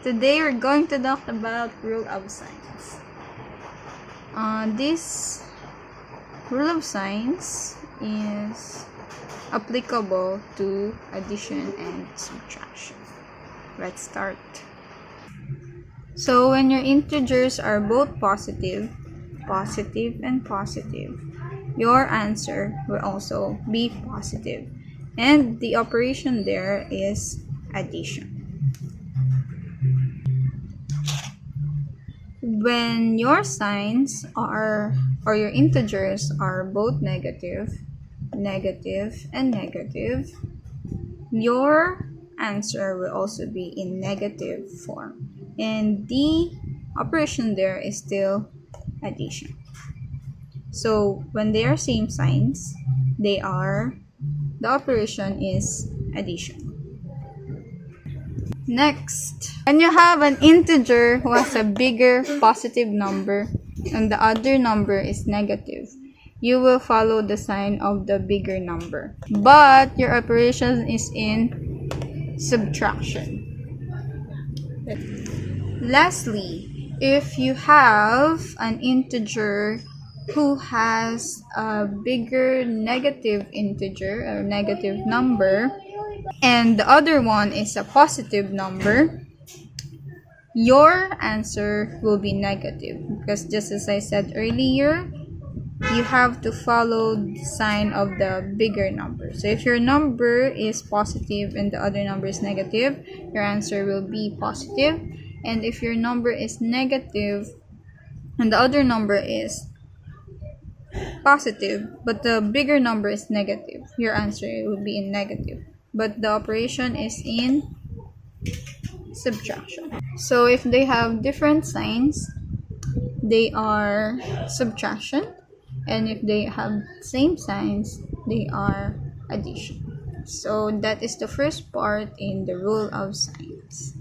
Today we're going to talk about rule of signs. This rule of signs is applicable to addition and subtraction. Let's start. So when your integers are both positive and positive, your answer will also be positive. And the operation there is addition. When your signs are, or your integers are both negative, and negative, your answer will also be in negative form. And the operation there is still addition. So when they are same signs, the operation is addition. Next, when you have an integer who has a bigger positive number and the other number is negative, you will follow the sign of the bigger number. But your operation is in subtraction. Lastly, if you have an integer who has a bigger negative integer or negative number, and the other one is a positive number, your answer will be negative, because just as I said earlier, you have to follow the sign of the bigger number. So if your number is positive and the other number is negative, your answer will be positive. And if your number is negative and the other number is positive but the bigger number is negative, your answer will be in negative. But the operation is in subtraction. So if they have different signs, they are subtraction, and if they have same signs, they are addition. So that is the first part in the rule of signs.